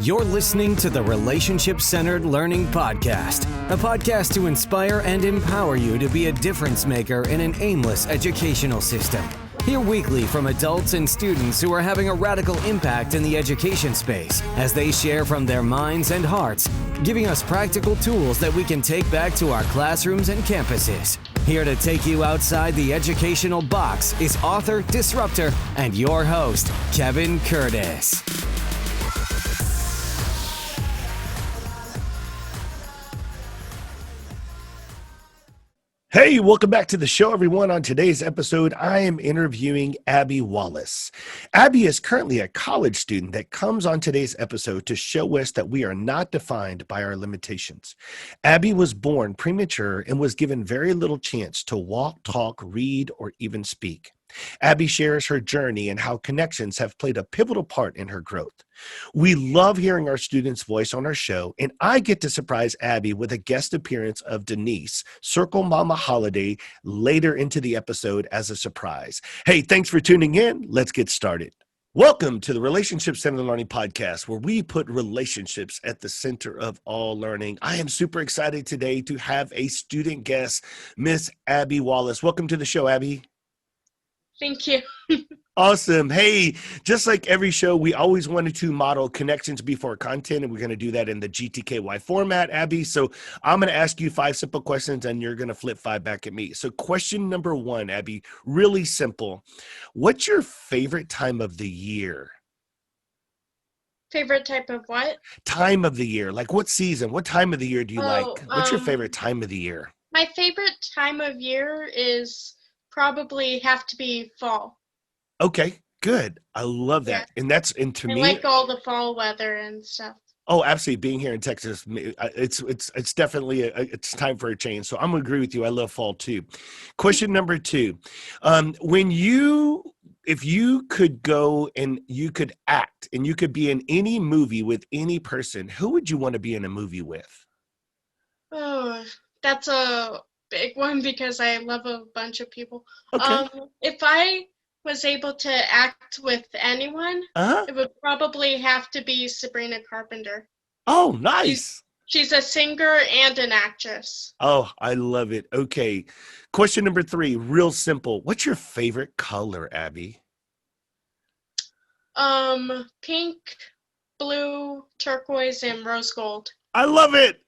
You're listening to the Relationship-Centered Learning Podcast, a podcast to inspire and empower you to be a difference maker in an aimless educational system. Hear weekly from adults and students who are having a radical impact in the education space as they share from their minds and hearts, giving us practical tools that we can take back to our classrooms and campuses. Here to take you outside the educational box is author, disruptor, and your host, Kevin Curtis. Hey, welcome back to the show, everyone. On today's episode, I am interviewing Abby Wallace. Abby is currently a college student that comes on today's episode to show us that we are not defined by our limitations. Abby was born premature and was given very little chance to walk, talk, read, or even speak. Abby shares her journey and how connections have played a pivotal part in her growth. We love hearing our students' voice on our show, and I get to surprise Abby with a guest appearance of Denise, Circle Mama Holiday, later into the episode as a surprise. Hey, thanks for tuning in. Let's get started. Welcome to the Relationship-Centered Learning Podcast, where we put relationships at the center of all learning. I am super excited today to have a student guest, Miss Abby Wallace. Welcome to the show, Abby. Thank you. Awesome. Hey, just like every show, we always wanted to model connections before content, and we're going to do that in the GTKY format, Abby. So I'm going to ask you 5 simple questions, and you're going to flip 5 back at me. So question number 1, Abby, really simple. What's your favorite time of the year? Favorite type of what? Time of the year. Like what season? What time of the year do you like? What's your favorite time of the year? My favorite time of year is probably have to be fall. Okay, good. I love that. Yeah. And to me, I like all the fall weather and stuff. Oh, absolutely. Being here in Texas, it's definitely it's time for a change. So I'm gonna agree with you. I love fall too. Question number 2: if you could go and you could act and you could be in any movie with any person, who would you want to be in a movie with? Oh, that's a big one because I love a bunch of people. Okay. If I was able to act with anyone, It would probably have to be Sabrina Carpenter. Oh, nice. She's a singer and an actress. Oh, I love it. Okay. Question number 3, real simple. What's your favorite color, Abby? Pink, blue, turquoise, and rose gold. I love it.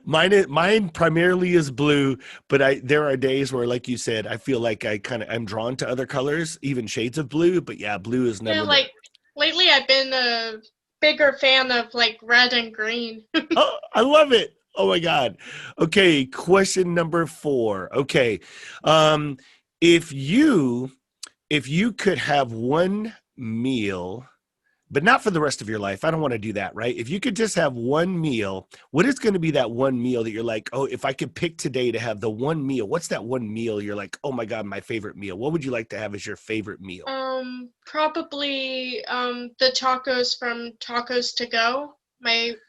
Mine primarily is blue, but there are days where, like you said, I feel like I'm drawn to other colors, even shades of blue. But yeah, blue is never. Yeah, like lately, I've been a bigger fan of like red and green. Oh, I love it. Oh my God. Okay, question number 4. Okay, if you could have one meal, but not for the rest of your life. I don't want to do that, right? If you could just have one meal, what is going to be that one meal that you're like, oh, if I could pick today to have the one meal, what's that one meal you're like, oh my God, my favorite meal? What would you like to have as your favorite meal? Probably the tacos from Tacos to Go,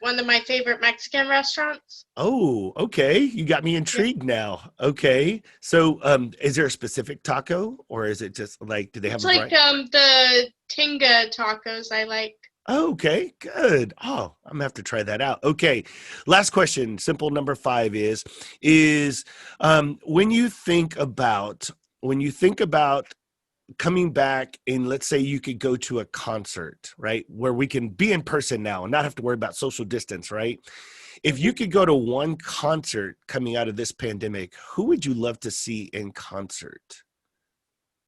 one of my favorite Mexican restaurants. Oh, okay. You got me intrigued now. Okay. So is there a specific taco, or is it just like, do they have It's like the Tinga tacos I like. Okay, good. Oh, I'm gonna have to try that out. Okay. Last question, simple number 5 is when you think about coming back and let's say you could go to a concert, right? Where we can be in person now and not have to worry about social distance, right? If you could go to one concert coming out of this pandemic, who would you love to see in concert?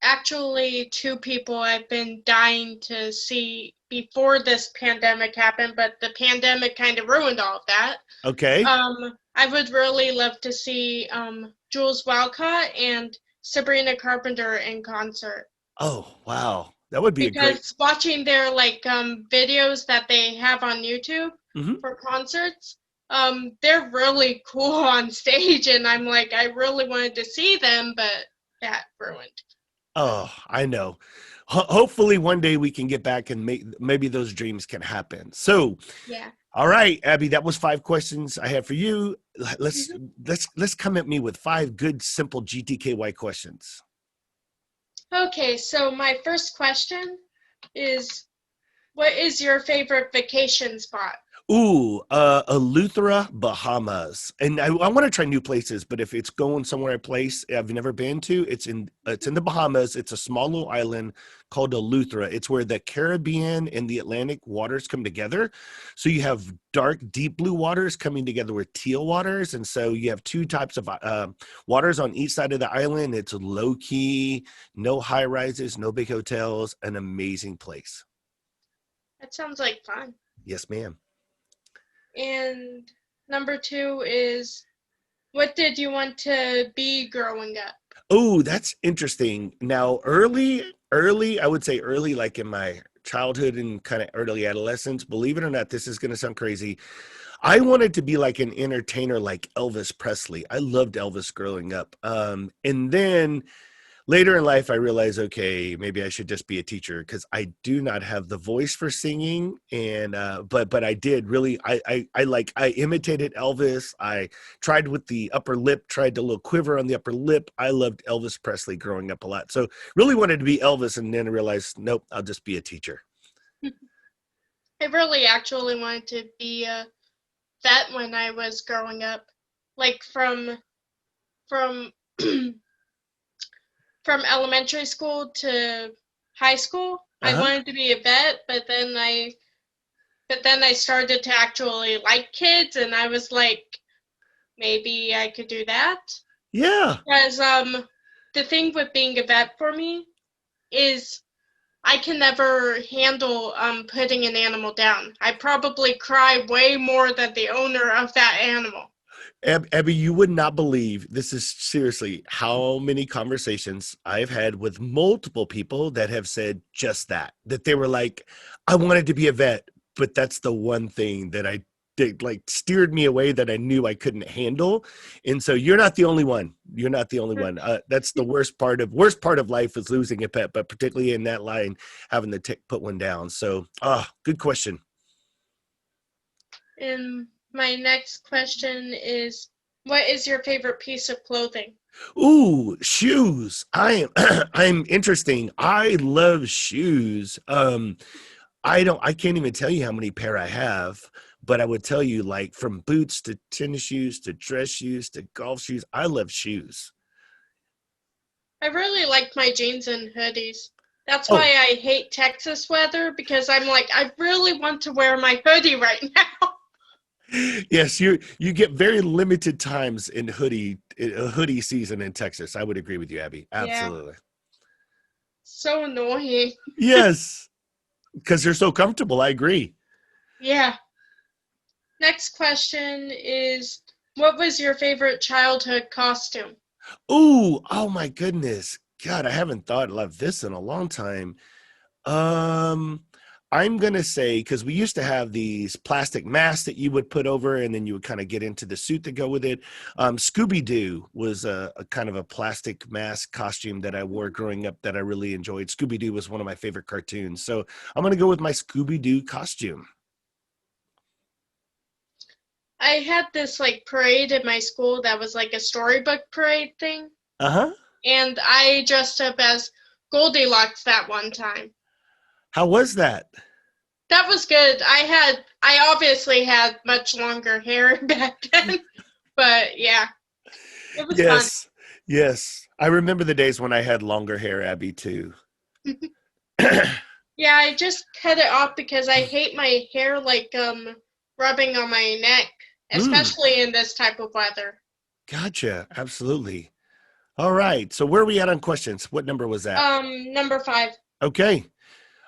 Actually, 2 people I've been dying to see before this pandemic happened, but the pandemic kind of ruined all of that. Okay. I would really love to see Jules Walcott and Sabrina Carpenter in concert. Oh, wow. That would be because watching their videos that they have on YouTube for concerts, they're really cool on stage, and I'm like, I really wanted to see them, but that ruined. Oh, I know. Hopefully one day we can get back and maybe those dreams can happen. So, yeah. All right, Abby, that was 5 questions I have for you. Let's come at me with 5 good, simple GTKY questions. Okay, so my first question is, what is your favorite vacation spot? Eleuthera, Bahamas. And I want to try new places, but if it's going somewhere a place I've never been to, it's in the Bahamas. It's a small little island called Eleuthera. It's where the Caribbean and the Atlantic waters come together. So you have dark, deep blue waters coming together with teal waters. And so you have two types of waters on each side of the island. It's low key, no high rises, no big hotels, an amazing place. That sounds like fun. Yes, ma'am. And number 2 is, what did you want to be growing up? Oh, that's interesting. Now, early, I would say early, like in my childhood and kind of early adolescence, believe it or not, this is going to sound crazy. I wanted to be like an entertainer like Elvis Presley. I loved Elvis growing up. And then later in life, I realized, okay, maybe I should just be a teacher because I do not have the voice for singing. And but I did really, I imitated Elvis. I tried with the upper lip, tried a little quiver on the upper lip. I loved Elvis Presley growing up a lot. So really wanted to be Elvis, and then I realized, nope, I'll just be a teacher. I really actually wanted to be a vet when I was growing up, like from from elementary school to high school. I wanted to be a vet, but then I started to actually like kids, and I was like, maybe I could do that. Yeah. Because the thing with being a vet for me is I can never handle putting an animal down. I probably cry way more than the owner of that animal. Abby, you would not believe, this is seriously how many conversations I've had with multiple people that have said just that they were like, I wanted to be a vet, but that's the one thing that like steered me away that I knew I couldn't handle. And so you're not the only one. You're not the only one. That's the worst part of life is losing a pet, but particularly in that line, having to put one down. So, good question. And my next question is, what is your favorite piece of clothing? Ooh, shoes. I'm interesting. I love shoes. I can't even tell you how many pair I have, but I would tell you, like, from boots to tennis shoes to dress shoes to golf shoes, I love shoes. I really like my jeans and hoodies. That's why I hate Texas weather, because I'm like, I really want to wear my hoodie right now. Yes, you get very limited times in hoodie season in Texas. I would agree with you, Abby. Absolutely. Yeah. So annoying. Yes, because they're so comfortable. I agree. Yeah. Next question is, what was your favorite childhood costume? Ooh, oh my goodness. God, I haven't thought of this in a long time. I'm going to say, because we used to have these plastic masks that you would put over, and then you would kind of get into the suit to go with it. Scooby-Doo was a kind of a plastic mask costume that I wore growing up that I really enjoyed. Scooby-Doo was one of my favorite cartoons. So I'm going to go with my Scooby-Doo costume. I had this like parade in my school that was like a storybook parade thing. Uh-huh. And I dressed up as Goldilocks that one time. How was that? That was good. I obviously had much longer hair back then, but yeah, it was fun. Yes. I remember the days when I had longer hair, Abby, too. Yeah, I just cut it off because I hate my hair like rubbing on my neck, especially in this type of weather. Gotcha. Absolutely. All right. So where are we at on questions? What number was that? Number 5. Okay.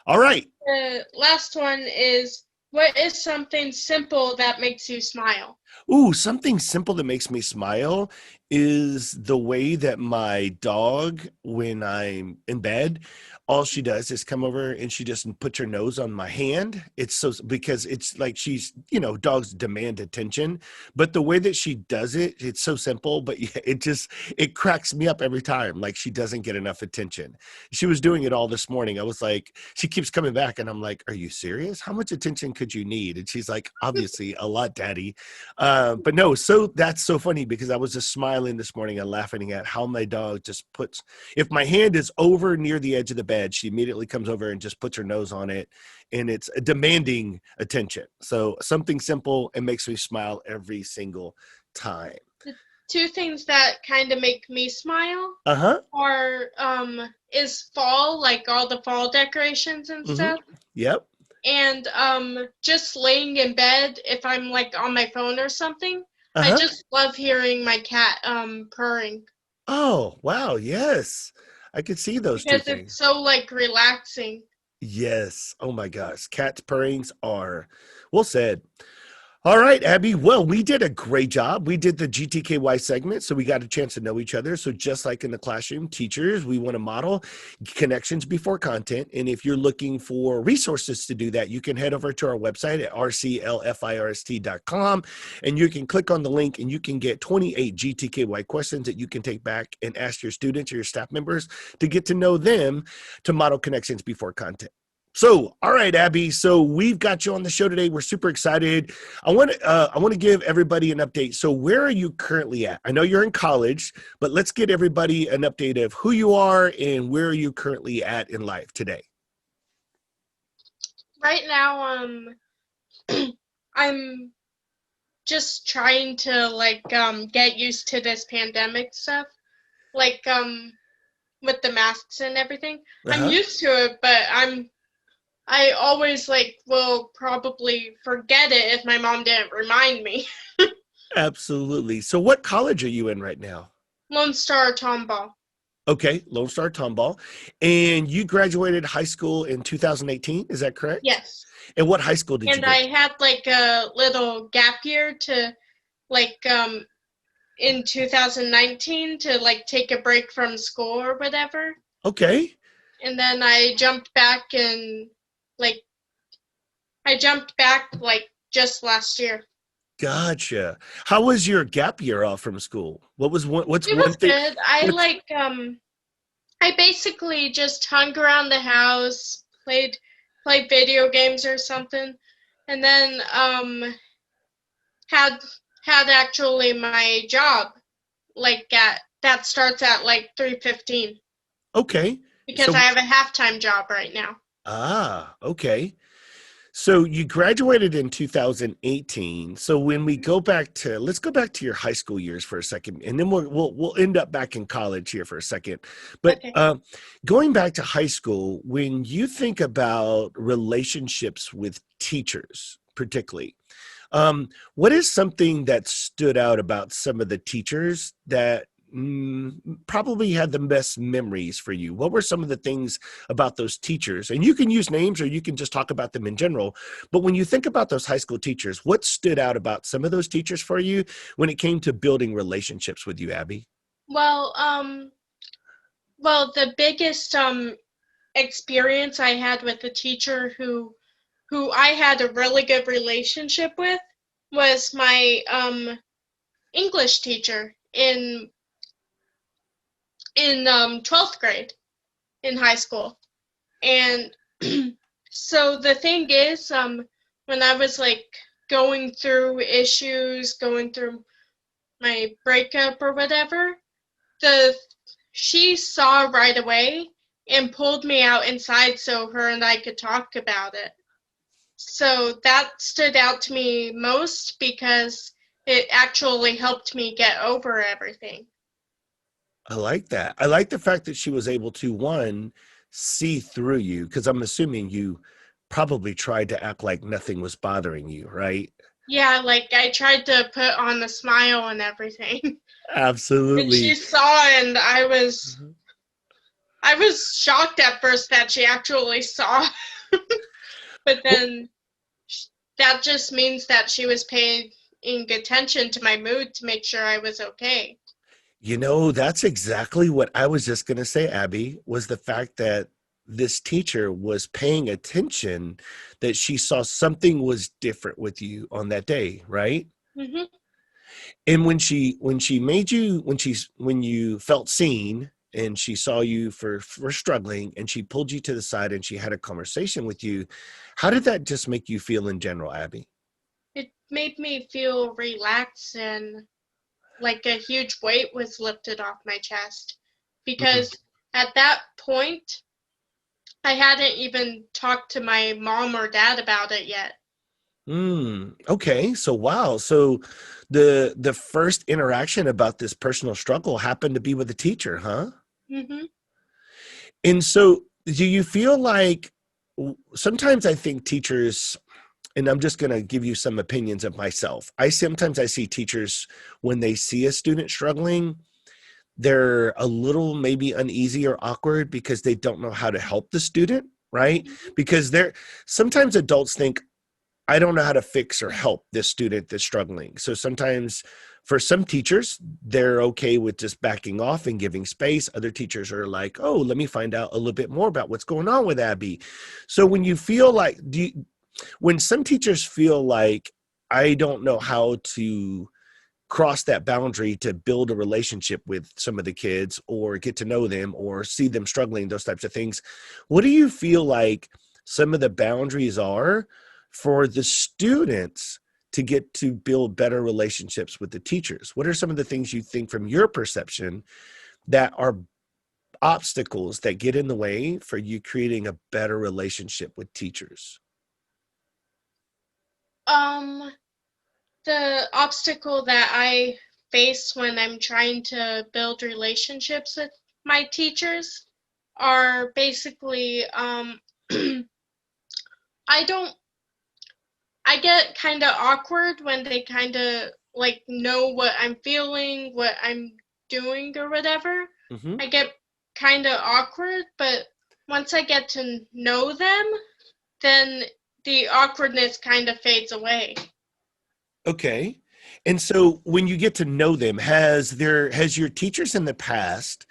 All right. The last one is, what is something simple that makes you smile? Ooh, something simple that makes me smile is the way that my dog, when I'm in bed, all she does is come over and she just puts her nose on my hand. It's so, because it's like dogs demand attention, but the way that she does it, it's so simple, but it cracks me up every time. Like, she doesn't get enough attention. She was doing it all this morning. I was like, she keeps coming back and I'm like, are you serious? How much attention could you need? And she's like, obviously a lot, Daddy. But no, so that's so funny because I was just smiling this morning and laughing at how my dog just puts, if my hand is over near the edge of the bed, bed, she immediately comes over and just puts her nose on it, and it's demanding attention. So something simple and makes me smile every single time. The two things that kind of make me smile are is fall, like all the fall decorations and stuff. Yep. And just laying in bed, if I'm like on my phone or something, I just love hearing my cat purring. Oh, wow, yes. I could see those two Because things. it's so like relaxing. Yes. Oh my gosh. Cat's purrings are well said. All right, Abby. Well, we did a great job. We did the GTKY segment, so we got a chance to know each other. So just like in the classroom, teachers, we want to model connections before content. And if you're looking for resources to do that, you can head over to our website at rclfirst.com, and you can click on the link and you can get 28 GTKY questions that you can take back and ask your students or your staff members to get to know them to model connections before content. So, all right, Abby. So we've got you on the show today. We're super excited. I want to give everybody an update. So, where are you currently at? I know you're in college, but let's get everybody an update of who you are and where are you currently at in life today. Right now, I'm just trying to like get used to this pandemic stuff, like with the masks and everything. I'm used to it, but I always like will probably forget it if my mom didn't remind me. Absolutely. So what college are you in right now? Lone Star Tomball. Okay, Lone Star Tomball. And you graduated high school in 2018, is that correct? Yes. And what high school did you go to? And I had like a little gap year to like in 2019 to like take a break from school or whatever. Okay. And then I jumped back like just last year. Gotcha. How was your gap year off from school? What's It one was thing? good. I basically just hung around the house, played video games or something, and then had actually my job like that starts at like 3:15. Okay. Because So I have a half-time job right now. Okay. So you graduated in 2018. So when we go back to, let's go back to your high school years for a second, and then we'll end up back in college here for a second. But Okay. Going back to high school, when you think about relationships with teachers, particularly, what is something that stood out about some of the teachers that probably had the best memories for you? What were some of the things about those teachers? And you can use names or you can just talk about them in general. But when you think about those high school teachers, what stood out about some of those teachers for you when it came to building relationships with you, Abby? Well, the biggest experience I had with a teacher who I had a really good relationship with was my English teacher in 12th grade in high school. And so the thing is, when I was like going through issues, going through my breakup or whatever, she saw right away and pulled me out inside so her and I could talk about it. So that stood out to me most because it actually helped me get over everything. I like that. I like the fact that she was able to, one, see through you, because I'm assuming you probably tried to act like nothing was bothering you, right? Yeah, like I tried to put on a smile and everything. Absolutely. And she saw, and I was shocked at first that she actually saw. But then that just means that she was paying attention to my mood to make sure I was okay. You know, that's exactly what I was just going to say, Abby, was the fact that this teacher was paying attention, that she saw something was different with you on that day, right? Mm-hmm. And when you felt seen and she saw you for struggling and she pulled you to the side and she had a conversation with you, how did that just make you feel in general, Abby? It made me feel relaxed and like a huge weight was lifted off my chest. Because at that point, I hadn't even talked to my mom or dad about it yet. Okay. So wow. So the first interaction about this personal struggle happened to be with a teacher, huh? Mm-hmm. And so do you feel like sometimes I think teachers, and I'm just going to give you some opinions of myself. Sometimes I see teachers when they see a student struggling, they're a little maybe uneasy or awkward because they don't know how to help the student, right? Because sometimes adults think, I don't know how to fix or help this student that's struggling. So sometimes for some teachers, they're okay with just backing off and giving space. Other teachers are like, oh, let me find out a little bit more about what's going on with Abby. So when you feel like, when some teachers feel like, I don't know how to cross that boundary to build a relationship with some of the kids or get to know them or see them struggling, those types of things, what do you feel like some of the boundaries are for the students to get to build better relationships with the teachers? What are some of the things you think from your perception that are obstacles that get in the way for you creating a better relationship with teachers? The obstacle that I face when I'm trying to build relationships with my teachers are basically I don't I get kind of awkward when they kind of like know what I'm feeling, what I'm doing or whatever. Mm-hmm. I get kind of awkward, but once I get to know them, then the awkwardness kind of fades away. Okay. And so when you get to know them, has your teachers in the past,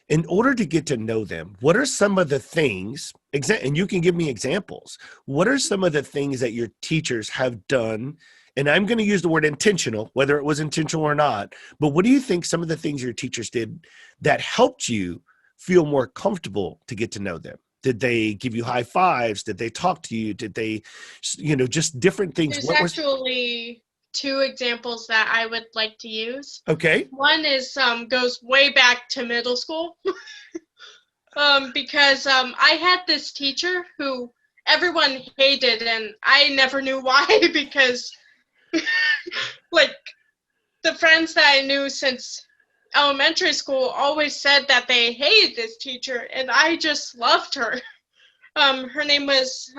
in order to get to know them, what are some of the things, and you can give me examples, what are some of the things that your teachers have done? And I'm going to use the word intentional, whether it was intentional or not, but what do you think some of the things your teachers did that helped you feel more comfortable to get to know them? Did they give you high fives? Did they talk to you? Did they, just different things? There's What was, actually two examples that I would like to use. okay. One is goes way back to middle school. Because I had this teacher who everyone hated and I never knew why because like the friends that I knew since elementary school always said that they hated this teacher and I just loved her. Her name was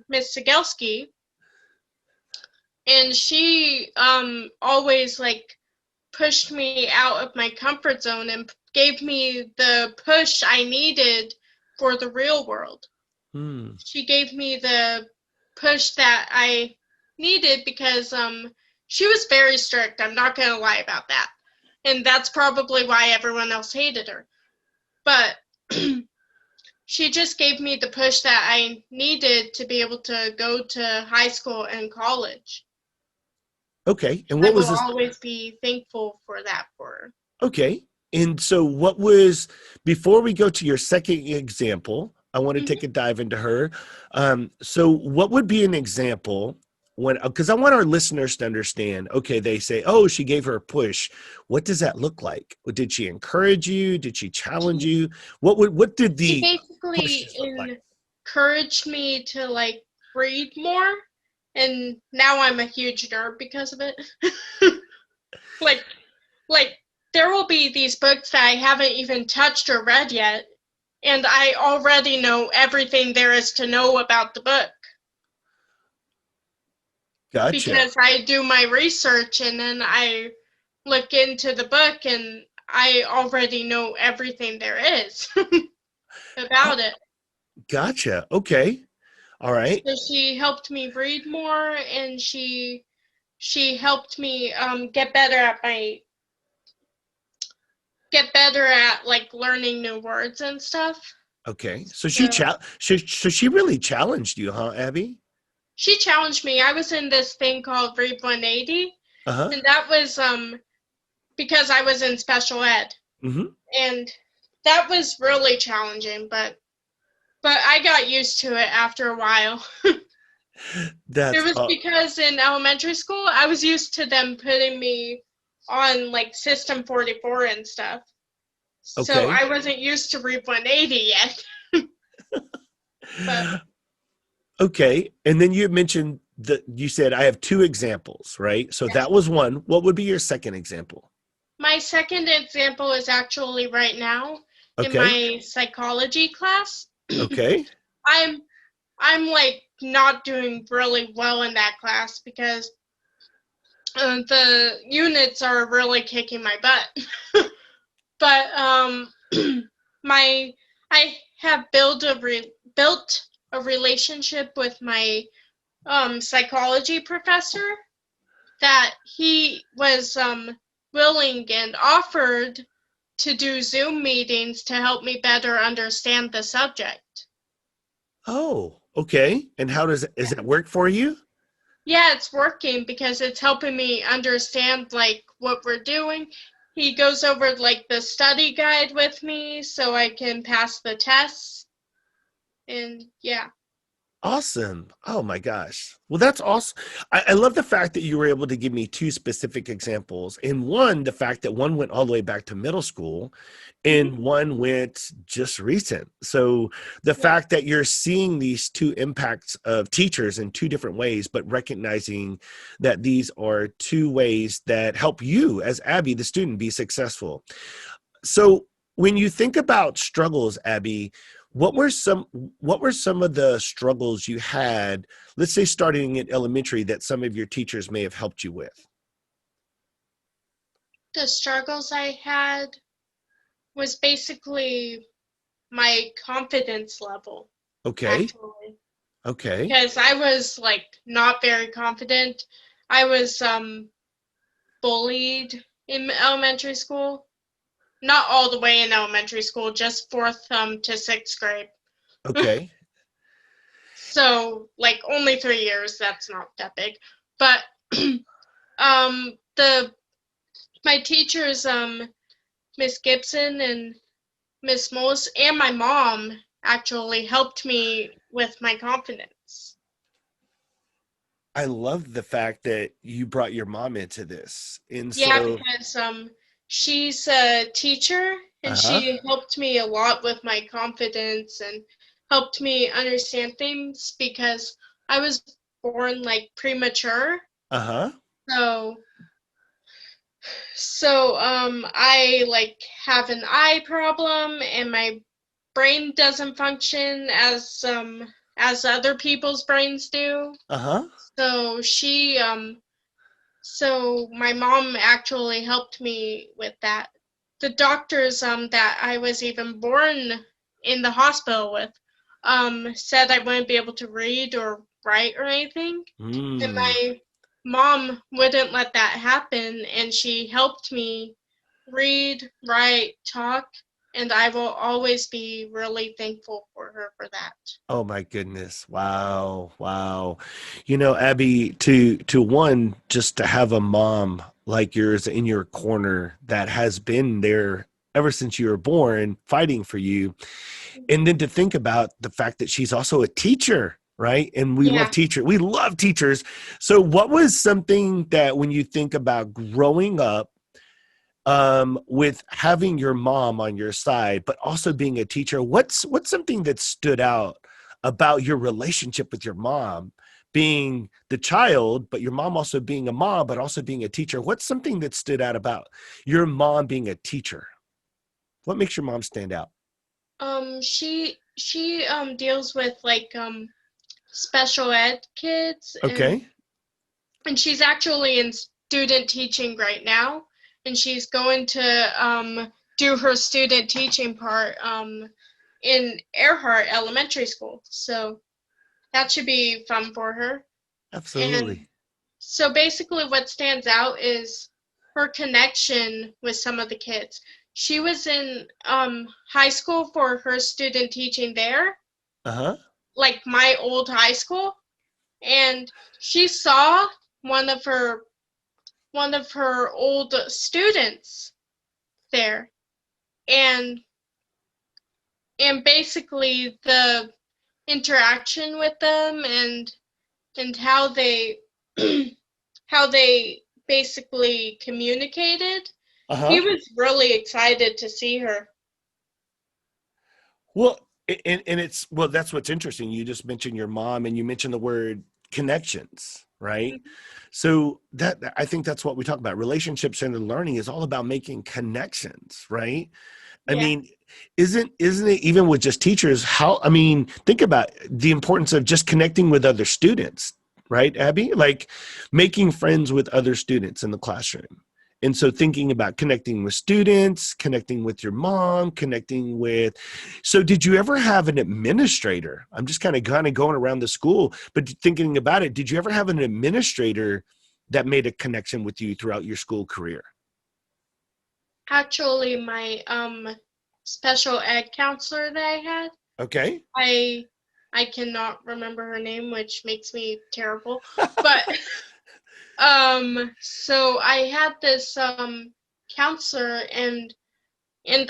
Miss Sigelski, and she always like pushed me out of my comfort zone and gave me the push I needed for the real world. She gave me the push that I needed because she was very strict. I'm not going to lie about that. And that's probably why everyone else hated her. But she just gave me the push that I needed to be able to go to high school and college. Okay. And I what will was this? always be thankful for that for her. Okay. And so before we go to your second example, I want to take a dive into her. So what would be an example because I want our listeners to understand, okay, they say, oh, she gave her a push. What does that look like? Did she encourage you? Did she challenge you? What did She the basically pushes look like? encouraged me to like read more, and now I'm a huge nerd because of it. like like there will be these books that I haven't even touched or read yet, and I already know everything there is to know about the book. Gotcha. Because I do my research and then I look into the book and I already know everything there is about it. Gotcha. Okay. All right. So she helped me read more, and she helped me get better at like learning new words and stuff. Okay. So she really challenged you, huh, Abby? She challenged me. I was in this thing called Read 180, and that was because I was in special ed, and that was really challenging. But I got used to it after a while. It was because in elementary school, I was used to them putting me on like System 44 and stuff. So I wasn't used to Read 180 yet. But Okay. And then you mentioned that you said, I have two examples, right? So yes. that was one. What would be your second example? My second example is actually right now in Okay. my psychology class. Okay. I'm I'm like not doing really well in that class because the units are really kicking my butt. But my I have built a relationship with my psychology professor that he was willing and offered to do Zoom meetings to help me better understand the subject. Oh, okay. And how does that work for you? Yeah, it's working because it's helping me understand like what we're doing. He goes over like the study guide with me so I can pass the tests. And yeah. Awesome. Oh my gosh. Well, that's awesome. I love the fact that you were able to give me two specific examples. And one, the fact that one went all the way back to middle school and Mm-hmm. one went just recent. So the Yeah. fact that you're seeing these two impacts of teachers in two different ways, but recognizing that these are two ways that help you as Abby, the student, be successful. So when you think about struggles, Abby, what were some of the struggles you had, let's say starting in elementary, that some of your teachers may have helped you with? The struggles I had was basically my confidence level, Okay. actually. Okay. Because I was like not very confident. I was bullied in elementary school. Not all the way in elementary school, just fourth to sixth grade. Okay. So like only 3 years, that's not that big. But the my teachers, Miss Gibson and Miss Moles and my mom actually helped me with my confidence. I love the fact that you brought your mom into this. And Yeah, so, because she's a teacher and uh-huh. she helped me a lot with my confidence and helped me understand things because I was born like premature. Uh-huh. So I like have an eye problem and my brain doesn't function as other people's brains do. Uh-huh. So so my mom actually helped me with that. The doctors that I was even born in the hospital with said I wouldn't be able to read or write or anything. And Mm. my mom wouldn't let that happen and she helped me read, write, talk, and I will always be really thankful for her for that. Oh my goodness. Wow. Wow. You know, Abby, to one, just to have a mom like yours in your corner that has been there ever since you were born, fighting for you. And then to think about the fact that she's also a teacher, right? And we love Yeah. teachers. We love teachers. So what was something that when you think about growing up with having your mom on your side, but also being a teacher, what's something that stood out about your relationship with your mom, being the child, but your mom also being a mom, but also being a teacher? What's something that stood out about your mom being a teacher? What makes your mom stand out? She deals with like special ed kids Okay. and she's actually in student teaching right now and she's going to do her student teaching part in Earhart Elementary School. So that should be fun for her. And Absolutely. so basically what stands out is her connection with some of the kids. She was in high school for her student teaching there, Uh-huh. like my old high school, and she saw one of her old students there, and basically the interaction with them and how they how they basically communicated. He Uh-huh. was really excited to see her. Well, And it's, well, that's what's interesting. You just mentioned your mom and you mentioned the word connections, right? Mhm. So that, I think that's what we talk about. Relationships and learning is all about making connections, right? I Yeah. mean, isn't it, even with just teachers, how, I mean, think about the importance of just connecting with other students, right, Abby? Like making friends with other students in the classroom. And so thinking about connecting with students, connecting with your mom, connecting with, so did you ever have an administrator? I'm just kind of going around the school, but thinking about it, did you ever have an administrator that made a connection with you throughout your school career? Actually, my special ed counselor that I had, Okay. I I cannot remember her name, which makes me terrible. But so I had this counselor, and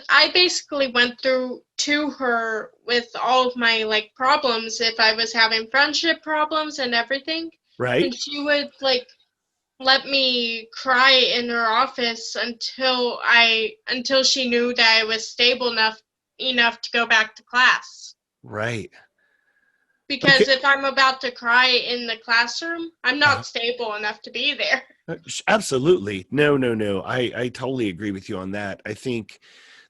I basically went through to her with all of my like problems if I was having friendship problems and everything. Right. And she would like let me cry in her office until she knew that I was stable enough to go back to class. Right. Okay. Because if I'm about to cry in the classroom, I'm not stable enough to be there. Absolutely. No, no, no. I totally agree with you on that. I think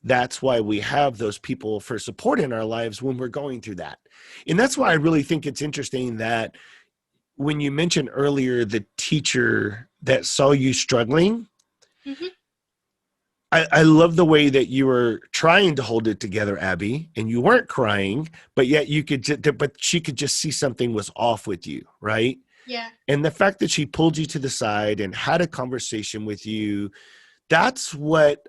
that's why we have those people for support in our lives when we're going through that. And that's why I really think it's interesting that when you mentioned earlier the teacher that saw you struggling, Hmm. I love the way that you were trying to hold it together, Abby, and you weren't crying, but yet you could, but she could just see something was off with you, right? Yeah. And the fact that she pulled you to the side and had a conversation with you, that's what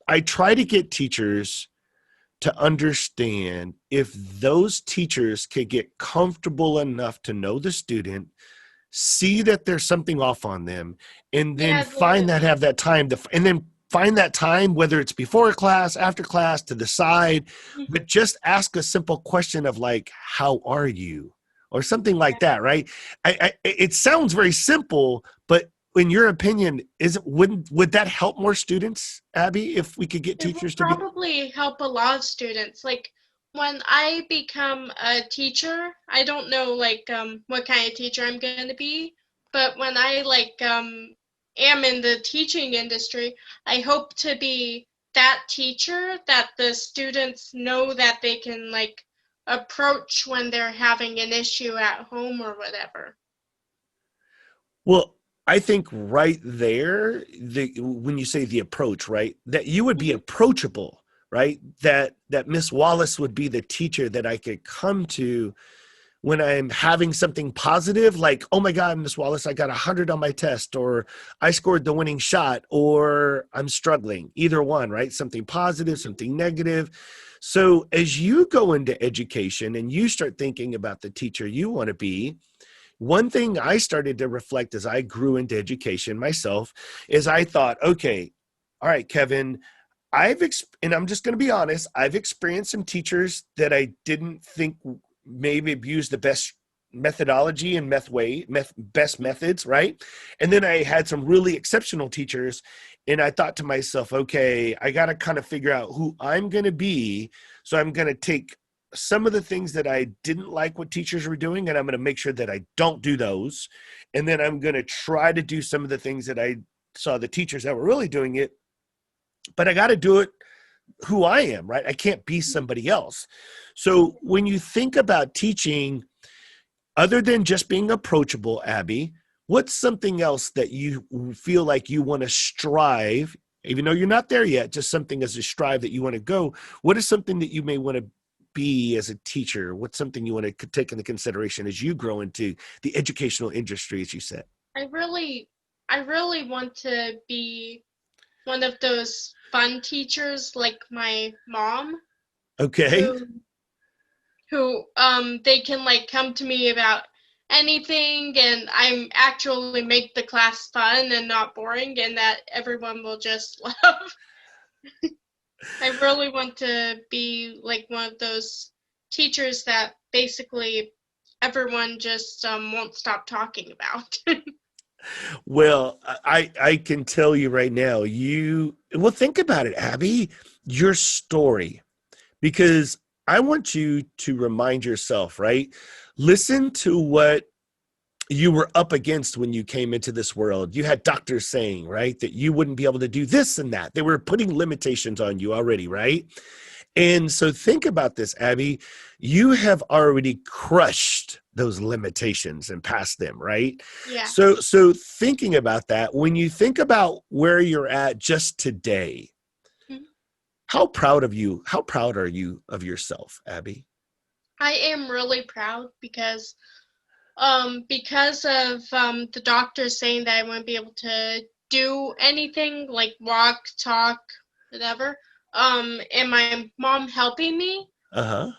I try to get teachers to understand. If those teachers could get comfortable enough to know the student, see that there's something off on them, and then Yeah, find that, have that time to, and then find that time, whether it's before class, after class, to the side, but just ask a simple question of like, how are you? Or something like that, right? It sounds very simple, but in your opinion, would that help more students, Abby, if we could get it will teachers to be? probably help a lot of students. Like when I become a teacher, I don't know like what kind of teacher I'm going to be, but when I like am in the teaching industry, I hope to be that teacher that the students know that they can like approach when they're having an issue at home or whatever. Well, I think right there, when you say the approach, right, that you would be Hmm. approachable, right? That Miss Wallace would be the teacher that I could come to when I'm having something positive, like, oh my God, Miss Wallace, I got 100 on my test, or I scored the winning shot, or I'm struggling. Either one, right? Something positive, something negative. So as you go into education and you start thinking about the teacher you want to be, one thing I started to reflect as I grew into education myself is I thought, okay, all right, Kevin, and I'm just going to be honest, I've experienced some teachers that I didn't think maybe used the best methodology and best methods, right? And then I had some really exceptional teachers, and I thought to myself, okay, I got to kind of figure out who I'm going to be. So I'm going to take some of the things that I didn't like what teachers were doing, and I'm going to make sure that I don't do those. And then I'm going to try to do some of the things that I saw the teachers that were really doing it, but I got to do it who I am, right? I can't be somebody else. So when you think about teaching, other than just being approachable, Abby, what's something else that you feel like you want to strive, even though you're not there yet, just something as a strive that you want to go? What is something that you may want to be as a teacher? What's something you want to take into consideration as you grow into the educational industry, as you said? I really I really want to be one of those fun teachers like my mom Okay. who they can like come to me about anything and I'm actually make the class fun and not boring and that everyone will just love. I really want to be like one of those teachers that basically everyone just won't stop talking about. Well, I can tell you right now, well, think about it, Abby, your story, because I want you to remind yourself, right? Listen to what you were up against when you came into this world. You had doctors saying, right, that you wouldn't be able to do this and that. They were putting limitations on you already, right? And so think about this, Abby. You have already crushed those limitations and passed them, right? Yeah. So thinking about that, when you think about where you're at just today, Mhm. how proud are you of yourself, Abby? I am really proud because of the doctor saying that I wouldn't be able to do anything like walk, talk, whatever. And my mom helping me. Uh-huh.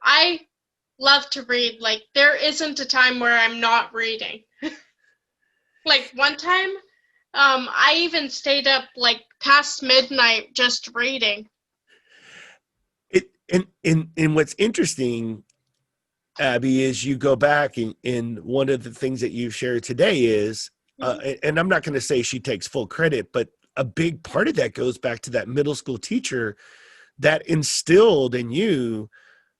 I love to read. Like there isn't a time where I'm not reading. Like one time, I even stayed up like past midnight just reading. And what's interesting, Abby, is you go back and one of the things that you've shared today is, and I'm not going to say she takes full credit, but a big part of that goes back to that middle school teacher that instilled in you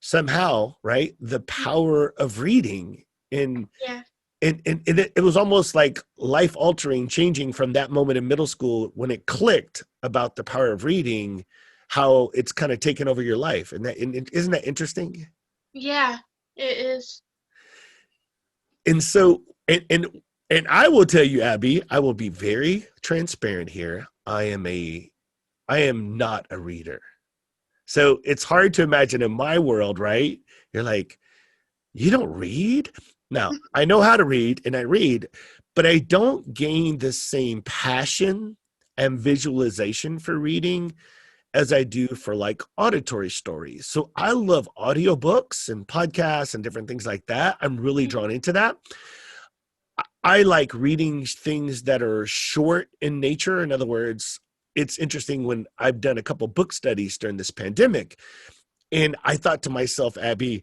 somehow, right, the power of reading. And Yeah. and it was almost like life altering, changing from that moment in middle school when it clicked about the power of reading, how it's kind of taken over your life. And isn't that interesting? Yeah, it is. And so, and I will tell you, Abby, I will be very transparent here. I am not a reader. So it's hard to imagine in my world, right? You're like, you don't read? Now, I know how to read and I read, but I don't gain the same passion and visualization for reading as I do for like auditory stories. So I love audiobooks and podcasts and different things like that. I'm really drawn into that. I like reading things that are short in nature. In other words, it's interesting when I've done a couple book studies during this pandemic, and I thought to myself, Abby,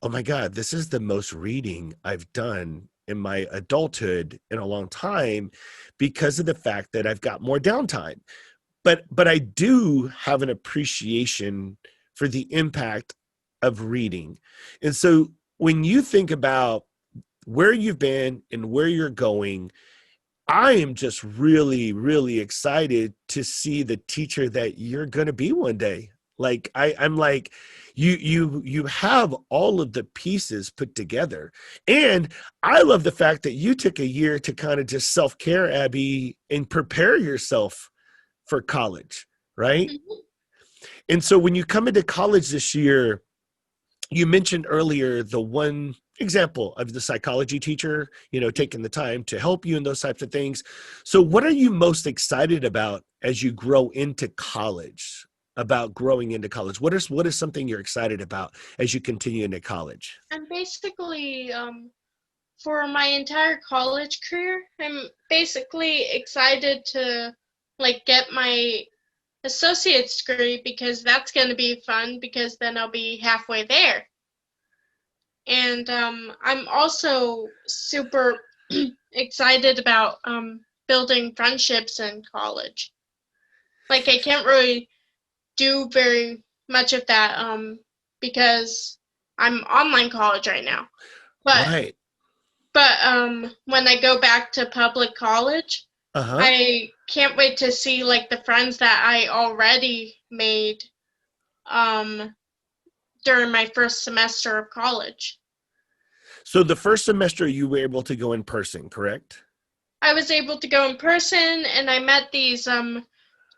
oh my God, this is the most reading I've done in my adulthood in a long time because of the fact that I've got more downtime. But I do have an appreciation for the impact of reading. And so when you think about where you've been and where you're going, I am just really, really excited to see the teacher that you're going to be one day. Like I'm like, you have all of the pieces put together. And I love the fact that you took a year to kind of just self-care, Abby, and prepare yourself for college, right? Mhm. And so when you come into college this year, you mentioned earlier the one example of the psychology teacher, taking the time to help you in those types of things. So what are you most excited about as you grow into college, about growing into college? What is something you're excited about as you continue into college? I'm basically, for my entire college career, I'm basically excited to like get my associate's degree because that's going to be fun because then I'll be halfway there. And I'm also super excited about building friendships in college. Like I can't really do very much of that because I'm online college right now. But Right. when I go back to public college, Uh-huh. I can't wait to see like the friends that I already made um during my first semester of college. So the first semester you were able to go in person, correct? I was able to go in person and I met these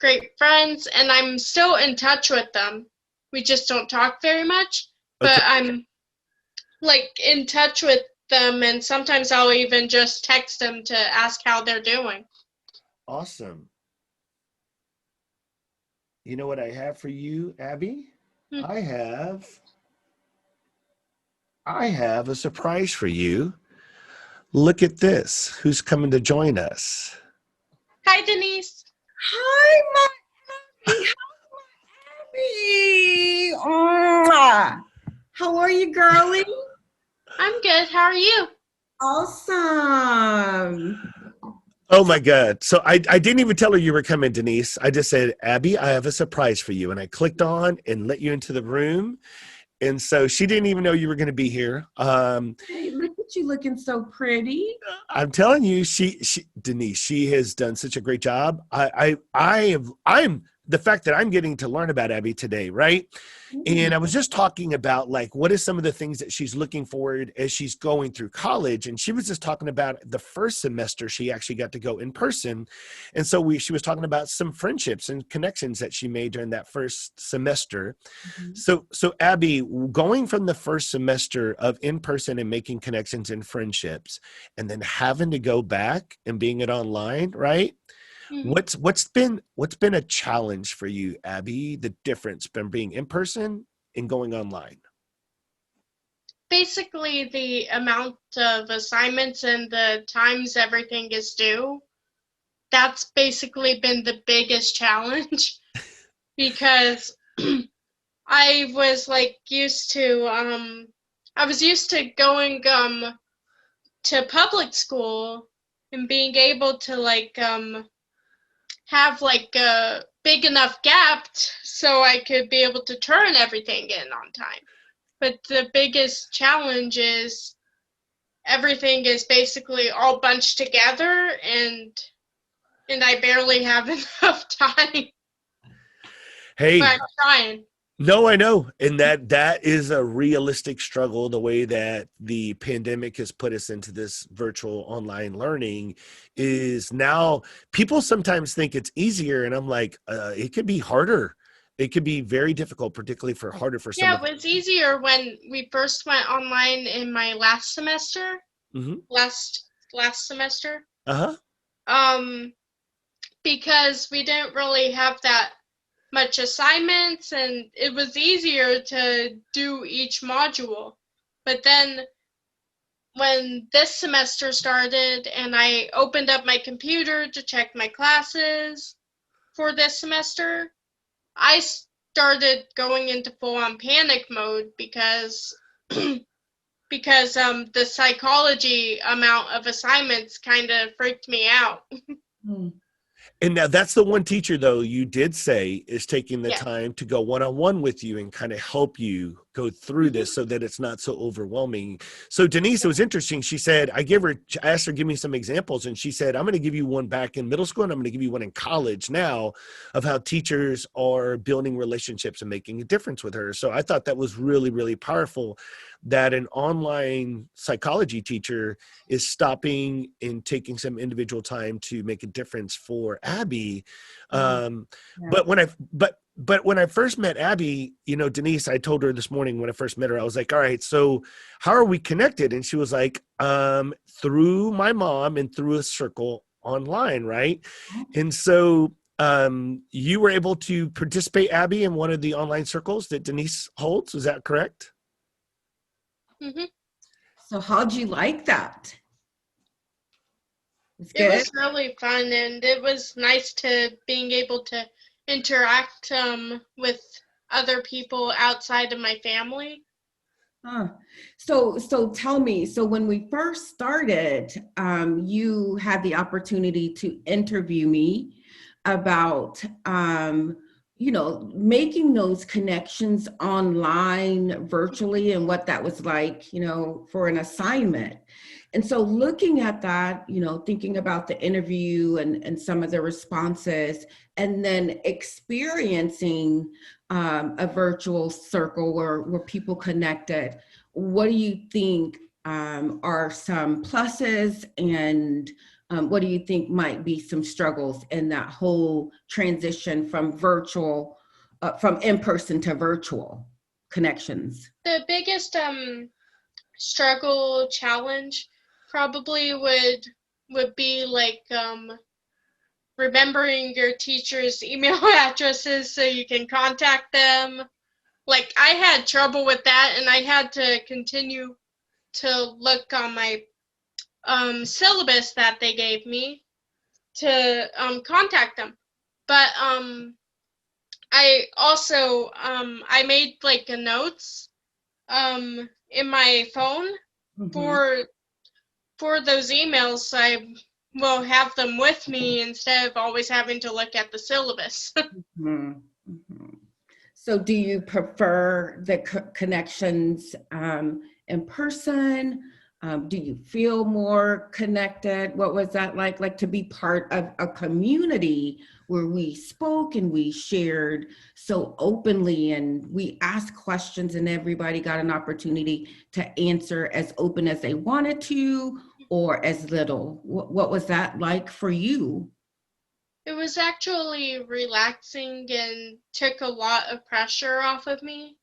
great friends and I'm still in touch with them. We just don't talk very much, Okay. but I'm like in touch with them and sometimes I'll even just text them to ask how they're doing. Awesome. You know what I have for you, Abby? Hmm. I have I have a surprise for you. Look at this. Who's coming to join us? Hi, Denise. Hi, my Abby. Mwah. How are you, girlie? I'm good. How are you? Awesome. Oh my God. So I didn't even tell her you were coming, Denise. I just said, Abby, I have a surprise for you. And I clicked on and let you into the room. And so she didn't even know you were going to be here. Hey, look at you looking so pretty. I'm telling you, Denise, she has done such a great job. I'm the fact that I'm getting to learn about Abby today, right? And I was just talking about like, what is some of the things that she's looking forward as she's going through college. And she was just talking about the first semester she actually got to go in person. And so she was talking about some friendships and connections that she made during that first semester. Mhm. So Abby, going from the first semester of in person and making connections and friendships, and then having to go back and being it online, right? Mhm. What's been a challenge for you, Abby? The difference from being in person and going online. Basically, the amount of assignments and the times everything is due. That's basically been the biggest challenge because I was like I was used to going to public school and being able to have like a big enough gap so I could be able to turn everything in on time. But the biggest challenge is everything is basically all bunched together and I barely have enough time. But Hey, I'm trying. no, I know. And that is a realistic struggle, the way that the pandemic has put us into this virtual online learning is now people sometimes think it's easier. And I'm like, it could be harder. It could be very difficult, particularly harder for some Yeah, of it was easier when we first went online in my last semester. Mhm. Last semester. Uh-huh. Um, because we didn't really have that much assignments and it was easier to do each module. But then when this semester started and I opened up my computer to check my classes for this semester, I started going into full-on panic mode because the psychology amount of assignments kind of freaked me out. Mm. And now that's the one teacher, though, you did say is taking the Yeah. time to go one-on-one with you and kind of help you go through Mhm. this so that it's not so overwhelming. So Denise, it was interesting. She said, I asked her, give me some examples. And she said, I'm going to give you one back in middle school and I'm going to give you one in college now of how teachers are building relationships and making a difference with her. So I thought that was really, really powerful that an online psychology teacher is stopping and taking some individual time to make a difference for Abby. Yeah. But when I first met Abby, Denise, I told her this morning when I first met her, I was like, all right, so how are we connected? And she was like, through my mom and through a circle online, right? And so you were able to participate, Abby, in one of the online circles that Denise holds. Is that correct? Mhm. So how'd you like that? It's It good. was really fun and it was nice to being able to interact with other people outside of my family. Huh. So tell me, so when we first started, you had the opportunity to interview me about, making those connections online virtually and what that was like, for an assignment. And so looking at that, thinking about the interview and some of the responses, and then experiencing a virtual circle where people connected. What do you think are some pluses and what do you think might be some struggles in that whole transition from from in-person to virtual connections? The biggest struggle challenge probably would be remembering your teacher's email addresses so you can contact them. Like I had trouble with that and I had to continue to look on my syllabus that they gave me to contact them. But I also I made like a notes in my phone Mhm. for those emails. I will have them with me instead of always having to look at the syllabus. Mm-hmm. Mm-hmm. So do you prefer the connections in person? Do you feel more connected? What was that like to be part of a community where we spoke and we shared so openly and we asked questions and everybody got an opportunity to answer as open as they wanted to or as little? What was that like for you? It was actually relaxing and took a lot of pressure off of me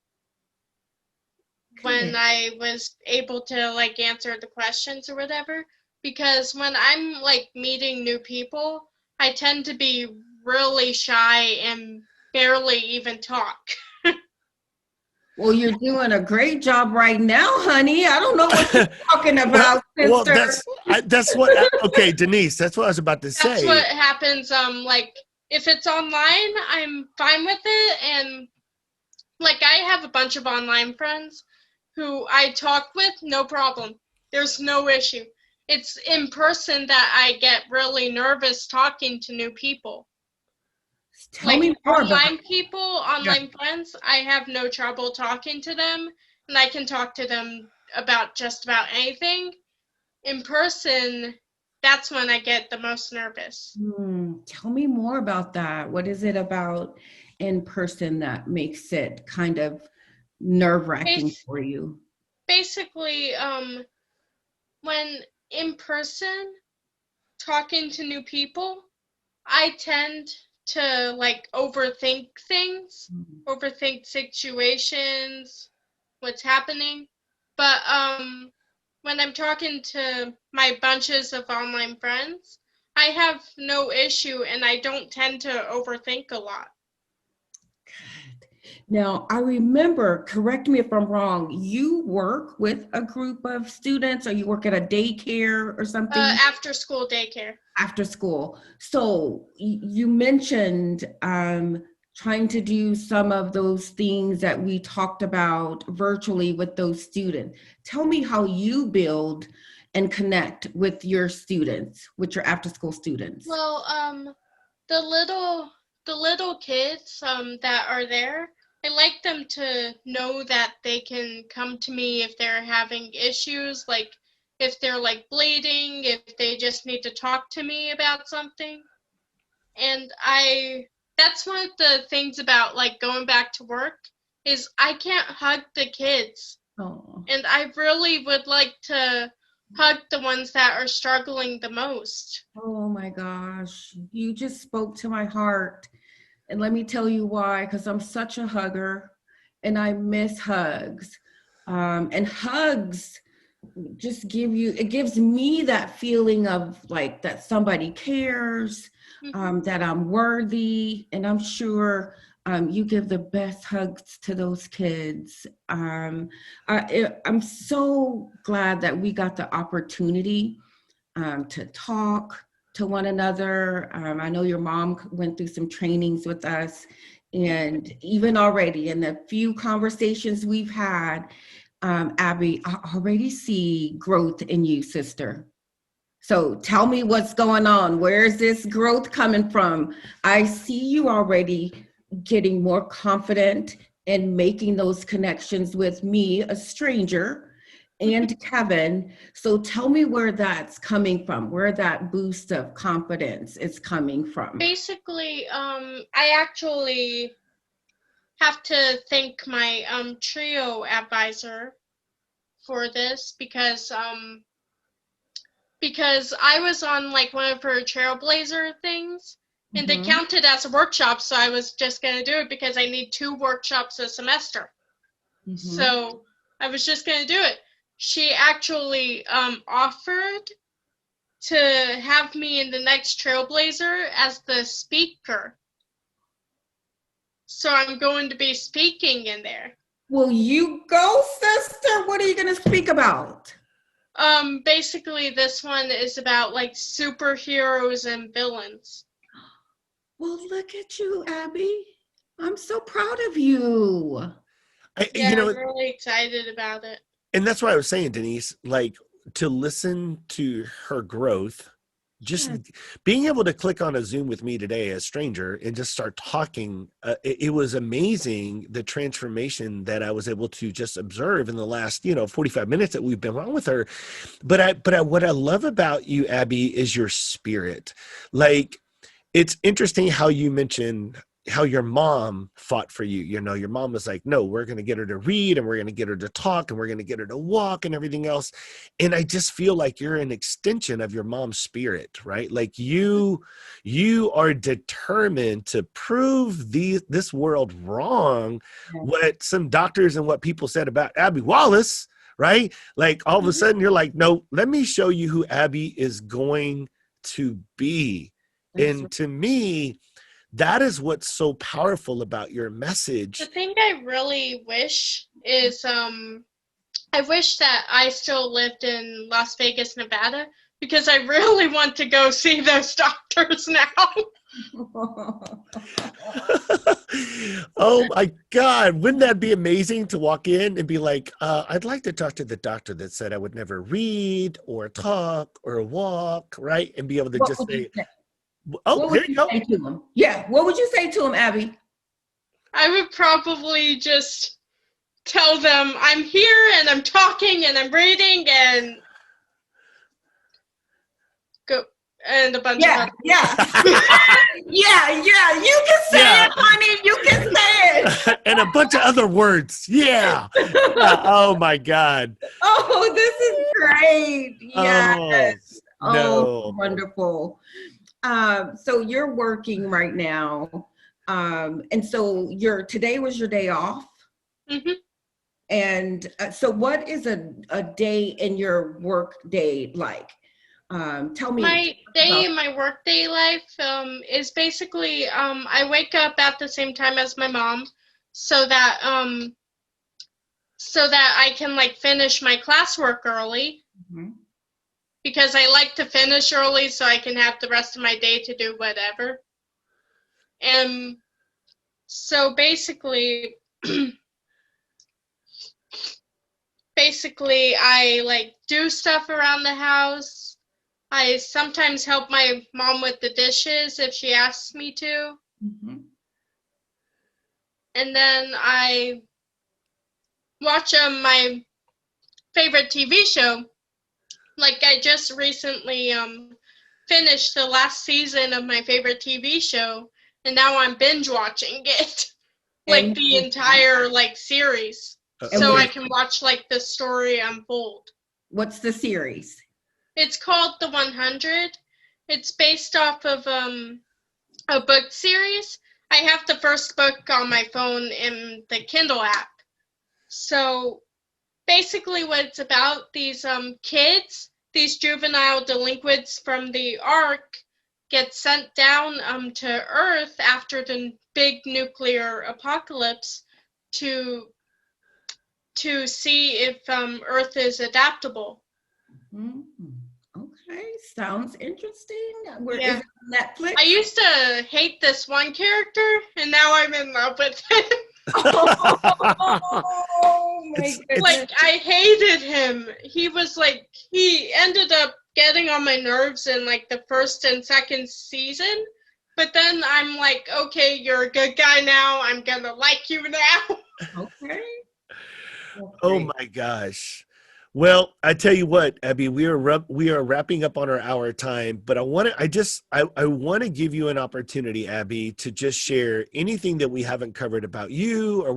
when Good. I was able to like answer the questions or whatever. Because when I'm like meeting new people, I tend to be really shy and barely even talk. Well, you're doing a great job right now, honey. I don't know what you're talking about, well, sister. that's what. Okay, Denise, that's what I was about to That's what say. happens. Like if it's online, I'm fine with it, and like I have a bunch of online friends who I talk with, no problem. There's no issue. It's in person that I get really nervous talking to new people. Tell Like me more about yeah. online friends, I have no trouble talking to them, and I can talk to them about just about anything. In person, that's when I get the most nervous. Tell me more about that. What is it about in person that makes it kind of nerve-wracking Bas- for you? Basically, when in person talking to new people, I tend to like overthink things, Mm. overthink situations, what's happening. But when I'm talking to my bunches of online friends, I have no issue and I don't tend to overthink a lot. Now, I remember, correct me if I'm wrong, you work with a group of students or you work at a daycare or something? After school daycare. After school. So you mentioned trying to do some of those things that we talked about virtually with those students. Tell me how you build and connect with your students, with your after school students. Well, the little the little kids that are there, I like them to know that they can come to me if they're having issues, like if they're like bleeding, if they just need to talk to me about something. And that's one of the things about like going back to work is I can't hug the kids. Oh. And I really would like to hug the ones that are struggling the most. Oh my gosh, you just spoke to my heart. And let me tell you why, because I'm such a hugger and I miss hugs. And hugs just it gives me that feeling of like that somebody cares, that I'm worthy. And I'm sure you give the best hugs to those kids. I'm so glad that we got the opportunity to talk to one another. I know your mom went through some trainings with us, and even already in the few conversations we've had, Abby, I already see growth in you, sister. So tell me what's going on. Where is this growth coming from? I see you already getting more confident and making those connections with me, a stranger, and Kevin. So tell me where that's coming from, where that boost of confidence is coming from. Basically, I actually have to thank my trio advisor for this because I was on like one of her Trailblazer things and they Mm-hmm. counted as a workshop, so I was just gonna do it because I need 2 workshops a semester. Mm-hmm. So I was just gonna do it. She actually offered to have me in the next Trailblazer as the speaker. So I'm going to be speaking in there. Will you go, sister? What are you going to speak about? Basically this one is about like superheroes and villains. Well, look at you, Abby. I'm so proud of you. Yeah, I'm really excited about it. And that's what I was saying, Denise, like to listen to her growth just being able to click on a Zoom with me today, a stranger, and just start talking. It was amazing, the transformation that I was able to just observe in the last, 45 minutes that we've been on with her. But what I love about you, Abby, is your spirit. Like, it's interesting how you mentioned how your mom fought for you. Your mom was like, no, we're going to get her to read, and we're going to get her to talk, and we're going to get her to walk and everything else. And I just feel like you're an extension of your mom's spirit, right? Like you are determined to prove this world wrong, what some doctors and what people said about Abby Wallace, right? Like all of a sudden you're like, no, let me show you who Abby is going to be. And to me, that is what's so powerful about your message. The thing I really wish is, I wish that I still lived in Las Vegas, Nevada, because I really want to go see those doctors now. Oh my God. Wouldn't that be amazing to walk in and be like, I'd like to talk to the doctor that said I would never read or talk or walk, right? And be able to just say, oh, here you go. Say to him? Yeah. What would you say to him, Abby? I would probably just tell them I'm here and I'm talking and I'm reading and go and a bunch of other yeah. You can say it, honey. You can say it. And a bunch of other words. Yeah. Oh my God. Oh, this is great. Yes. No. Wonderful. So you're working right now. And so today was your day off. Mm-hmm. And so what is a day in your work day like? Tell me. My day in my work day life is basically I wake up at the same time as my mom so that I can like finish my classwork early. Mm-hmm. Because I like to finish early so I can have the rest of my day to do whatever. And so basically I like do stuff around the house. I sometimes help my mom with the dishes if she asks me to. Mm-hmm. And then I watch my favorite TV show. Like I just recently finished the last season of my favorite TV show, and now I'm binge watching it, like the entire like series, so I can watch like the story unfold. What's the series? It's called The 100. It's based off of a book series. I have the first book on my phone in the Kindle app. So basically what it's about, these kids, these juvenile delinquents from the Ark get sent down to Earth after the big nuclear apocalypse to see if Earth is adaptable. Mm-hmm. Okay, sounds interesting. Where is it on Netflix? I used to hate this one character, and now I'm in love with him. Oh my goodness. Like, I hated him. He ended up getting on my nerves in like the first and second season. But then I'm like, okay, you're a good guy now. I'm gonna like you now. Okay. Oh my gosh. Well, I tell you what, Abby, we are wrapping up on our hour time, but I want to give you an opportunity, Abby, to just share anything that we haven't covered about you or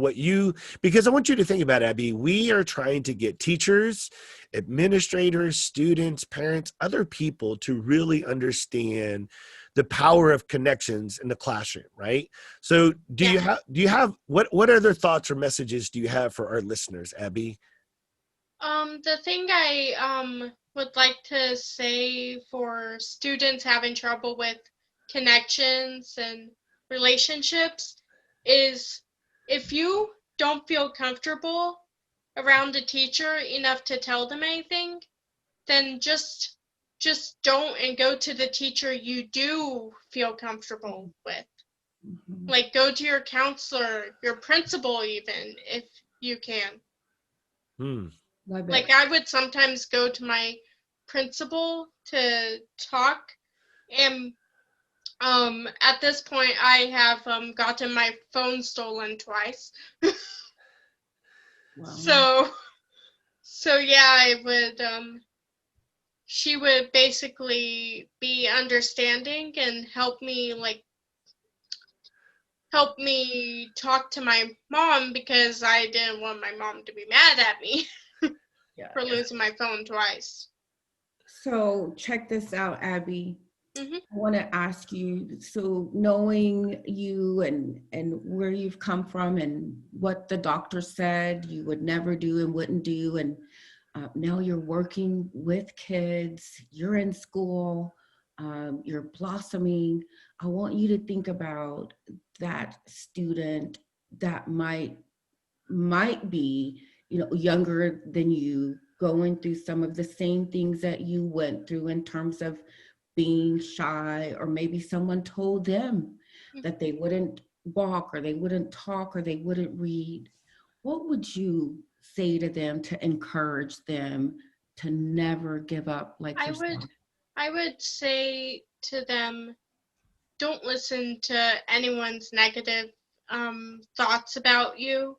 because I want you to think about, Abby, we are trying to get teachers, administrators, students, parents, other people to really understand the power of connections in the classroom, right? So do you have what other thoughts or messages do you have for our listeners, Abby? The thing I would like to say for students having trouble with connections and relationships is if you don't feel comfortable around a teacher enough to tell them anything, then just don't and go to the teacher you do feel comfortable with. Mm-hmm. Like go to your counselor, your principal even, if you can. Like I would sometimes go to my principal to talk And at this point, I have gotten my phone stolen twice. Wow. So yeah, I would she would basically be understanding and help me talk to my mom, because I didn't want my mom to be mad at me Yeah. for losing my phone twice. So check this out, Abby. Hmm. I want to ask you, so knowing you and where you've come from and what the doctor said you would never do and wouldn't do, and now you're working with kids, you're in school, you're blossoming. I want you to think about that student that might be, younger than you, going through some of the same things that you went through in terms of being shy, or maybe someone told them that they wouldn't walk or they wouldn't talk or they wouldn't read. What would you say to them to encourage them to never give up like I yourself? would I would say to them, don't listen to anyone's negative thoughts about you.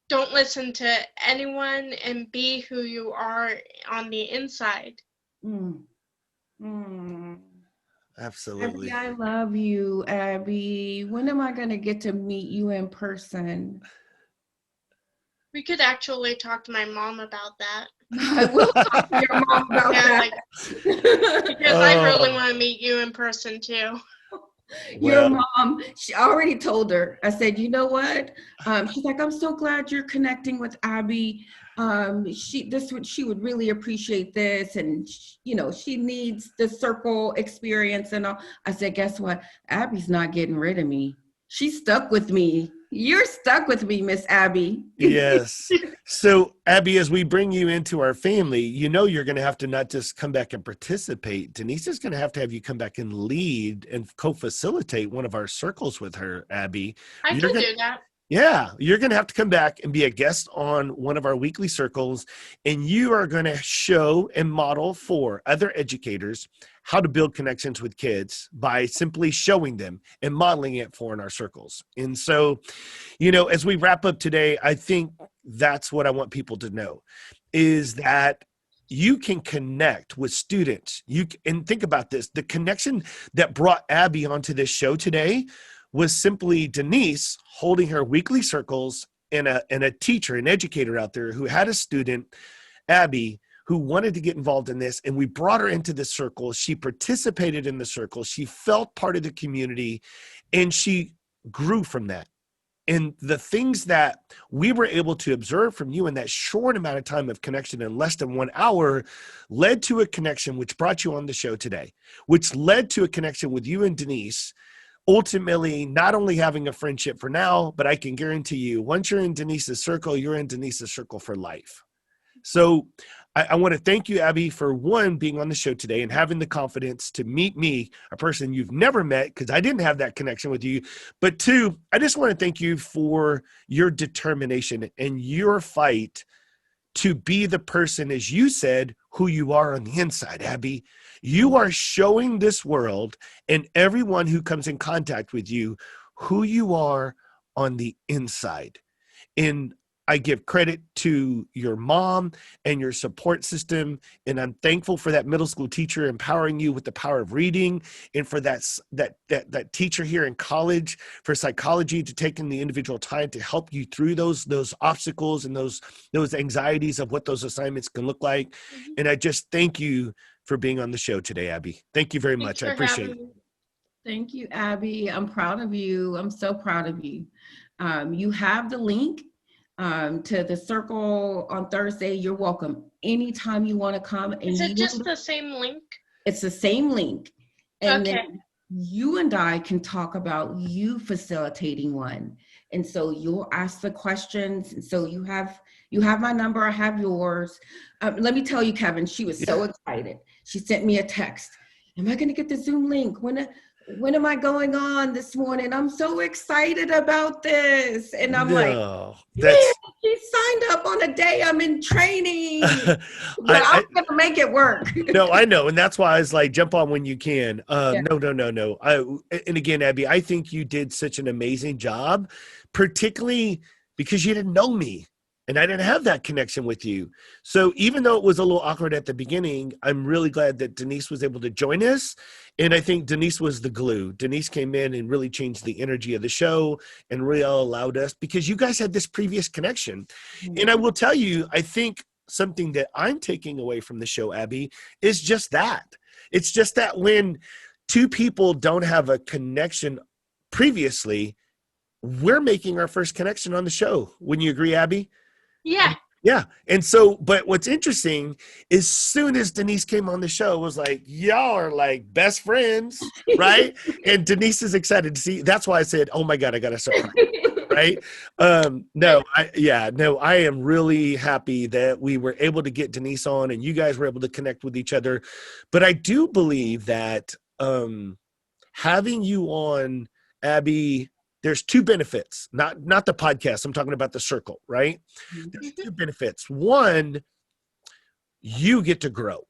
Don't listen to anyone, and be who you are on the inside. Mm. Mm. Abby, Absolutely. I love you, Abby. When am I going to get to meet you in person? We could actually talk to my mom about that. I will talk to your mom about Yeah, that. like, because I really Oh, want to meet you in person too. Your well, mom, she already told her. I said, you know what? She's like, I'm so glad you're connecting with Abby. She would really appreciate this, and she needs the circle experience and all. I said, guess what? Abby's not getting rid of me. She's stuck with me. You're stuck with me, Miss Abby. yes. So, Abby, as we bring you into our family, you're going to have to not just come back and participate. Denise is going to have you come back and lead and co-facilitate one of our circles with her, Abby. I You're can going do that. Yeah, you're going to have to come back and be a guest on one of our weekly circles, and you are going to show and model for other educators how to build connections with kids by simply showing them and modeling it for in our circles. And so, as we wrap up today, I think that's what I want people to know is that you can connect with students. And think about this, the connection that brought Abby onto this show today was simply Denise holding her weekly circles and a teacher, an educator out there who had a student, Abby, who wanted to get involved in this. And we brought her into the circle. She participated in the circle. She felt part of the community, and she grew from that. And the things that we were able to observe from you in that short amount of time of connection in less than 1 hour led to a connection which brought you on the show today, which led to a connection with you and Denise, ultimately not only having a friendship for now, but I can guarantee you, once you're in Denise's circle, you're in Denise's circle for life. So I want to thank you, Abby, for one, being on the show today and having the confidence to meet me, a person you've never met, because I didn't have that connection with you. But two, I just want to thank you for your determination and your fight to be the person, as you said, who you are on the inside, Abby. You are showing this world and everyone who comes in contact with you who you are on the inside. And I give credit to your mom and your support system. And I'm thankful for that middle school teacher empowering you with the power of reading, and for that teacher here in college for psychology to taking the individual time to help you through those obstacles and those anxieties of what those assignments can look like. Mm-hmm. And I just thank you for being on the show today, Abby. Thank you very much. I appreciate it. Thank you, Abby. I'm proud of you. I'm so proud of you. You have the link to the circle on Thursday. You're welcome anytime you want to come. And is it just the same link? It's the same link. And okay. Then you and I can talk about you facilitating one. And so you'll ask the questions. And so you have my number. I have yours. Let me tell you, Kevin, she was so excited. She sent me a text. Am I going to get the Zoom link? when am I going on this morning? I'm so excited about this. And I'm like, man, she signed up on a day I'm in training. But I'm going to make it work. No, I know. And that's why I was like, jump on when you can. Yeah. No. And again, Abby, I think you did such an amazing job, particularly because you didn't know me. And I didn't have that connection with you. So even though it was a little awkward at the beginning, I'm really glad that Denise was able to join us. And I think Denise was the glue. Denise came in and really changed the energy of the show and really allowed us, because you guys had this previous connection. Mm-hmm. And I will tell you, I think something that I'm taking away from the show, Abby, is just that. It's just that when two people don't have a connection previously, we're making our first connection on the show. Wouldn't you agree, Abby? Yeah. Yeah. And so, but what's interesting is as soon as Denise came on the show, it was like, y'all are like best friends, right? And Denise is excited to see. That's why I said, oh my God, I got a surprise, right? I am really happy that we were able to get Denise on and you guys were able to connect with each other. But I do believe that having you on, Abby, there's two benefits, not the podcast. I'm talking about the circle, right? Mm-hmm. There's two benefits. One, you get to grow.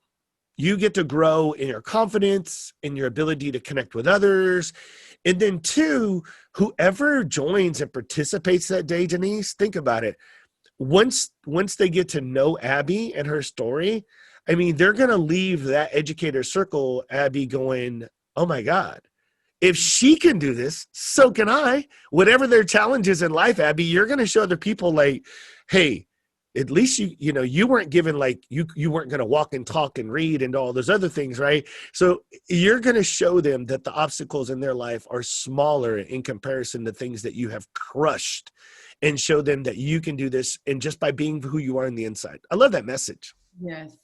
You get to grow in your confidence, in your ability to connect with others. And then two, whoever joins and participates that day, Denise, think about it. Once they get to know Abby and her story, I mean, they're going to leave that educator circle, Abby, going, oh my God. If she can do this, so can I. Whatever their challenges in life, Abby, you're going to show other people like, hey, at least you weren't given like you weren't going to walk and talk and read and all those other things, right? So you're going to show them that the obstacles in their life are smaller in comparison to things that you have crushed, and show them that you can do this, and just by being who you are on the inside. I love that message. Yes.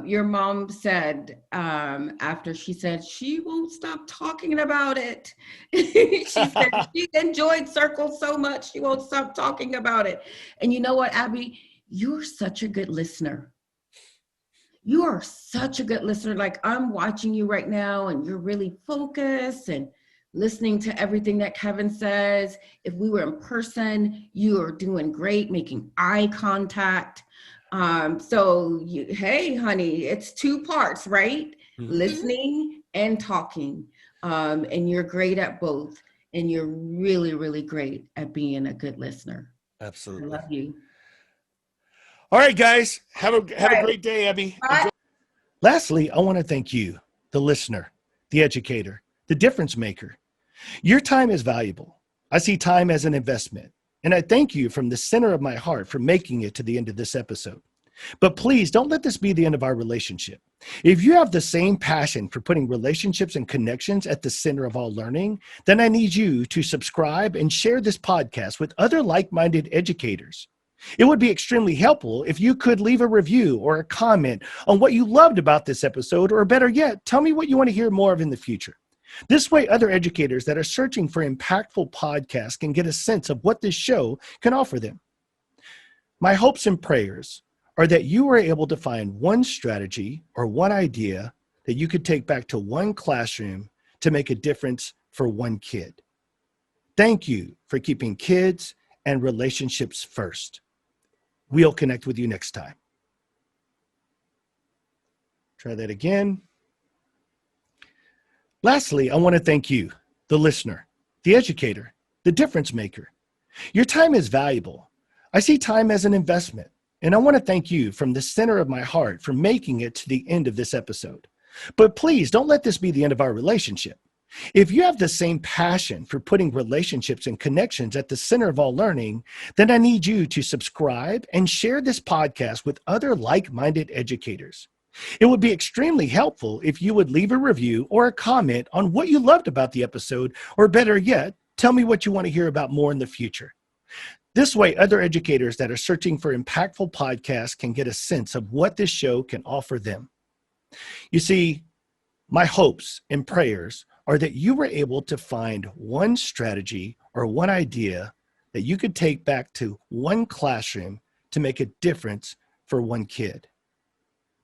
Your mom said, after she said, she won't stop talking about it. She said she enjoyed Circle so much, she won't stop talking about it. And you know what, Abby? You're such a good listener. You are such a good listener. Like, I'm watching you right now and you're really focused and listening to everything that Kevin says. If we were in person, you are doing great, making eye contact. Hey, honey, it's two parts, right? Mm-hmm. Listening and talking. And you're great at both. And you're really, really great at being a good listener. Absolutely. I love you. All right, guys. Have a great day, Abby. Lastly, I want to thank you, the listener, the educator, the difference maker. Your time is valuable. I see time as an investment. And I thank you from the center of my heart for making it to the end of this episode. But please don't let this be the end of our relationship. If you have the same passion for putting relationships and connections at the center of all learning, then I need you to subscribe and share this podcast with other like-minded educators. It would be extremely helpful if you could leave a review or a comment on what you loved about this episode, or better yet, tell me what you want to hear more of in the future. This way, other educators that are searching for impactful podcasts can get a sense of what this show can offer them. My hopes and prayers are that you are able to find one strategy or one idea that you could take back to one classroom to make a difference for one kid. Thank you for keeping kids and relationships first. We'll connect with you next time. Try that again. Lastly, I want to thank you, the listener, the educator, the difference maker. Your time is valuable. I see time as an investment, and I want to thank you from the center of my heart for making it to the end of this episode. But please don't let this be the end of our relationship. If you have the same passion for putting relationships and connections at the center of all learning, then I need you to subscribe and share this podcast with other like-minded educators. It would be extremely helpful if you would leave a review or a comment on what you loved about the episode, or better yet, tell me what you want to hear about more in the future. This way, other educators that are searching for impactful podcasts can get a sense of what this show can offer them. You see, my hopes and prayers are that you were able to find one strategy or one idea that you could take back to one classroom to make a difference for one kid.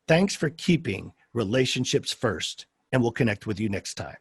Thanks for keeping relationships first, and we'll connect with you next time.